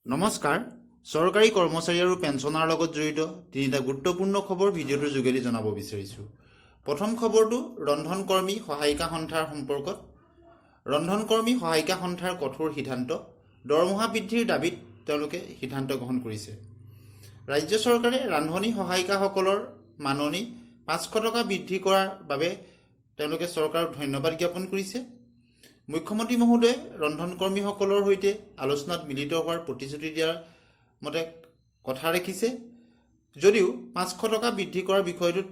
নমস্কাৰ চৰকাৰী কৰ্মচাৰী আৰু পেঞ্চনাৰ লগত জড়িত তিনিটা গুৰুত্বপূৰ্ণ খবৰ ভিডিঅ'টোৰ যোগেদি জনাব বিচাৰিছোঁ। প্ৰথম খবৰটো ৰন্ধনকৰ্মী সহায়িকা সন্থাৰ সম্পৰ্কত। ৰন্ধনকৰ্মী সহায়িকা সন্থাৰ কঠোৰ সিদ্ধান্ত, দৰমহা বৃদ্ধিৰ দাবীত তেওঁলোকে সিদ্ধান্ত গ্ৰহণ কৰিছে। ৰাজ্য চৰকাৰে ৰান্ধনী সহায়িকাসকলৰ মাননি 500 টকা বৃদ্ধি কৰাৰ বাবে তেওঁলোকে চৰকাৰক ধন্যবাদ জ্ঞাপন কৰিছে। মুখ্যমন্ত্ৰী মহোদয়ে ৰন্ধনকৰ্মীসকলৰ সৈতে আলোচনাত মিলিত হোৱাৰ প্ৰতিশ্ৰুতি দিয়াৰ মতে কথা ৰাখিছে। যদিও 500 টকা বৃদ্ধি কৰাৰ বিষয়টোত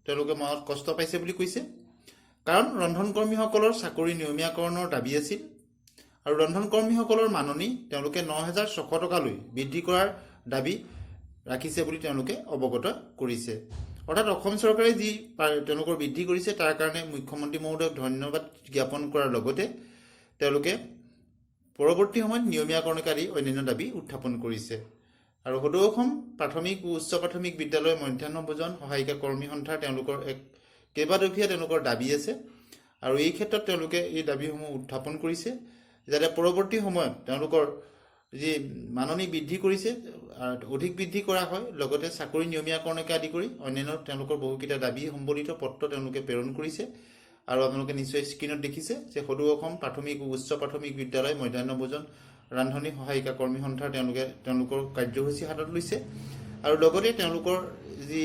তেওঁলোকে মনত কষ্ট পাইছে বুলি কৈছে। কাৰণ ৰন্ধনকৰ্মীসকলৰ চাকৰি নিয়মীয়াকৰণৰ দাবী আছিল আৰু ৰন্ধনকৰ্মীসকলৰ মাননি তেওঁলোকে 9,600 টকালৈ বৃদ্ধি কৰাৰ দাবী ৰাখিছে বুলি তেওঁলোকে অৱগত কৰিছে। অৰ্থাৎ অসম চৰকাৰে যি তেওঁলোকৰ বৃদ্ধি কৰিছে তাৰ কাৰণে মুখ্যমন্ত্ৰী মহোদয়ক ধন্যবাদ জ্ঞাপন কৰাৰ লগতে তেওঁলোকে পৰৱৰ্তী সময়ত নিয়মীয়াকৰণকে আদি অন্যান্য দাবী উত্থাপন কৰিছে। আৰু সদৌ অসম প্ৰাথমিক ও উচ্চ প্ৰাথমিক বিদ্যালয় মধ্যাহ্ন ভোজন সহায়িকা কৰ্মী সন্থাৰ তেওঁলোকৰ কেইবাদফীয়া তেওঁলোকৰ দাবী আছে আৰু এই ক্ষেত্ৰত তেওঁলোকে এই দাবীসমূহ উত্থাপন কৰিছে যাতে পৰৱৰ্তী সময়ত তেওঁলোকৰ যি মাননি বৃদ্ধি কৰিছে অধিক বৃদ্ধি কৰা হয়, লগতে চাকৰি নিয়মীয়াকৰণকে আদি কৰি অন্যান্য তেওঁলোকৰ বহুকেইটা দাবী সম্বলিত পত্ৰ তেওঁলোকে প্ৰেৰণ কৰিছে। আৰু আপোনালোকে নিশ্চয় স্ক্ৰীণত দেখিছে যে সদৌ অসম প্ৰাথমিক ও উচ্চ প্ৰাথমিক বিদ্যালয় মধ্যাহ্ন ভোজন ৰান্ধনী সহায়িকা কৰ্মী সন্থাৰ তেওঁলোকৰ কাৰ্যসূচী হাতত লৈছে আৰু লগতে তেওঁলোকৰ যি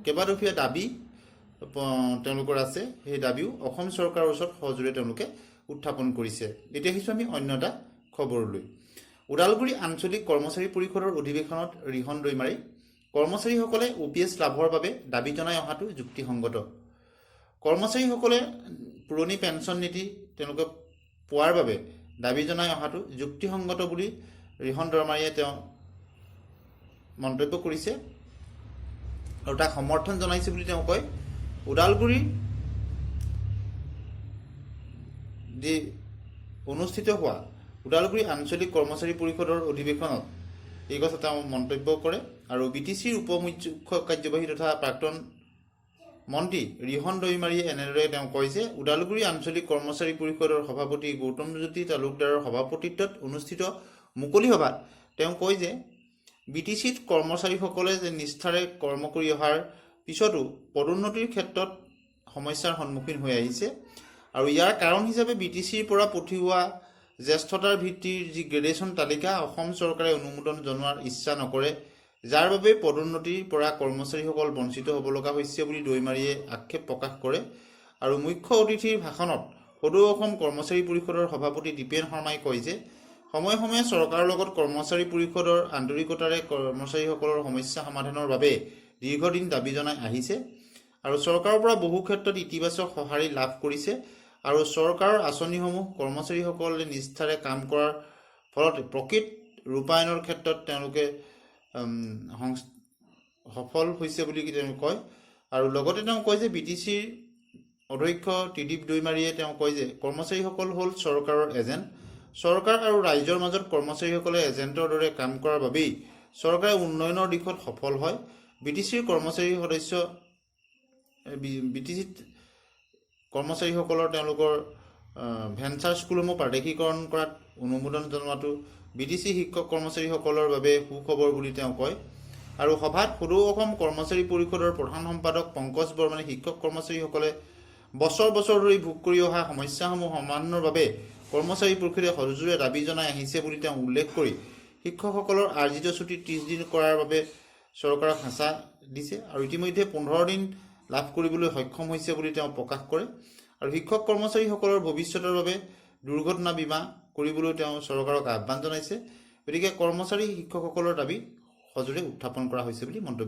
কেইবাদফীয়া দাবী তেওঁলোকৰ আছে সেই দাবীও অসম চৰকাৰৰ ওচৰত সহযোগে তেওঁলোকে উত্থাপন কৰিছে। এতিয়া আহিছোঁ আমি অন্য এটা খবৰলৈ। ওদালগুৰি আঞ্চলিক কৰ্মচাৰী পৰিষদৰ অধিৱেশনত ৰিহন দৈমাৰী, কৰ্মচাৰীসকলে OPS লাভৰ বাবে দাবী জনাই অহাটো যুক্তিসংগত। কৰ্মচাৰীসকলে পুৰণি পেঞ্চন নীতি তেওঁলোকে পোৱাৰ বাবে দাবী জনাই অহাটো যুক্তিসংগত বুলি ৰিহন দৈমাৰীয়ে তেওঁ মন্তব্য কৰিছে আৰু তাক সমৰ্থন জনাইছে বুলি তেওঁ কয়। ওদালগুৰিৰ যি অনুষ্ঠিত হোৱা ওদালগুৰি আঞ্চলিক কৰ্মচাৰী পৰিষদৰ অধিৱেশনত এই কথা তেওঁ মন্তব্য কৰে আৰু BTCৰ উপ মুখ্য কাৰ্যবাহী তথা প্ৰাক্তন মন্ত্ৰী ৰিহন দৈমাৰীয়ে এনেদৰে তেওঁ কয় যে ওদালগুৰি আঞ্চলিক কৰ্মচাৰী পৰিষদৰ সভাপতি গৌতমজ্যোতি তালুকদাৰৰ সভাপতিত্বত অনুষ্ঠিত মুকলি সভাত তেওঁ কয় যে BTCত কৰ্মচাৰীসকলে যে নিষ্ঠাৰে কৰ্ম কৰি অহাৰ পিছতো পদোন্নতিৰ ক্ষেত্ৰত সমস্যাৰ সন্মুখীন হৈ আহিছে আৰু ইয়াৰ কাৰণ হিচাপে BTCৰ পৰা পঠিওৱা জ্যেষ্ঠতাৰ ভিত্তিৰ যি গ্ৰেডেশ্যন তালিকা অসম চৰকাৰে অনুমোদন জনোৱাৰ ইচ্ছা নকৰে, যাৰ বাবে পদোন্নতিৰ পৰা কৰ্মচাৰীসকল বঞ্চিত হ'ব লগা হৈছে বুলি দৈমাৰীয়ে আক্ষেপ প্ৰকাশ কৰে। আৰু মুখ্য অতিথিৰ ভাষণত সদৌ অসম কৰ্মচাৰী পৰিষদৰ সভাপতি দীপেন শৰ্মাই কয় যে সময়ে সময়ে চৰকাৰৰ লগত কৰ্মচাৰী পৰিষদৰ আন্তৰিকতাৰে কৰ্মচাৰীসকলৰ সমস্যা সমাধানৰ বাবে দীৰ্ঘদিন দাবী জনাই আহিছে আৰু চৰকাৰৰ পৰা বহু ক্ষেত্ৰত ইতিবাচক সঁহাৰি লাভ কৰিছে আৰু চৰকাৰৰ আঁচনিসমূহ কৰ্মচাৰীসকলে নিষ্ঠাৰে কাম কৰাৰ ফলত প্ৰকৃত ৰূপায়ণৰ ক্ষেত্ৰত তেওঁলোকে সফল হৈছে বুলি তেওঁ কয়। আৰু লগতে তেওঁ কয় যে BTCৰ অধ্যক্ষ ত্ৰিদীপ দৈমাৰীয়ে তেওঁ কয় যে কৰ্মচাৰীসকল হ'ল চৰকাৰৰ এজেণ্ট। চৰকাৰ আৰু ৰাইজৰ মাজত কৰ্মচাৰীসকলে এজেণ্টৰ দৰে কাম কৰাৰ বাবেই চৰকাৰে উন্নয়নৰ দিশত সফল হয়। BTCৰ কৰ্মচাৰীসকলৰ তেওঁলোকৰ ভেঞ্চাৰ স্কুলসমূহ প্ৰাদেশিকৰণ কৰাত অনুমোদন জনোৱাটো BTC শিক্ষক কৰ্মচাৰীসকলৰ বাবে সুখবৰ বুলি তেওঁ কয়। আৰু সভাত সদৌ অসম কৰ্মচাৰী পৰিষদৰ প্ৰধান সম্পাদক পংকজ বৰ্মনে শিক্ষক কৰ্মচাৰীসকলে বছৰ বছৰ ধৰি ভোগ কৰি অহা সমস্যাসমূহ সমাধানৰ বাবে কৰ্মচাৰী পৰিষদে সজোৰে দাবী জনাই আহিছে বুলি তেওঁ উল্লেখ কৰি শিক্ষকসকলৰ আৰ্জিত ছুটি 30 দিন কৰাৰ বাবে চৰকাৰক হেঁচা দিছে আৰু ইতিমধ্যে 15 দিন লাভ কৰিবলৈ সক্ষম হৈছে বুলি তেওঁ প্ৰকাশ কৰে। আৰু শিক্ষক কৰ্মচাৰীসকলৰ ভৱিষ্যতৰ বাবে দুৰ্ঘটনা বীমা কৰিবলৈ তেওঁ চৰকাৰক আহ্বান জনাইছে। গতিকে কৰ্মচাৰী শিক্ষকসকলৰ দাবী সজোৰে উত্থাপন কৰা হৈছে বুলি মন্তব্য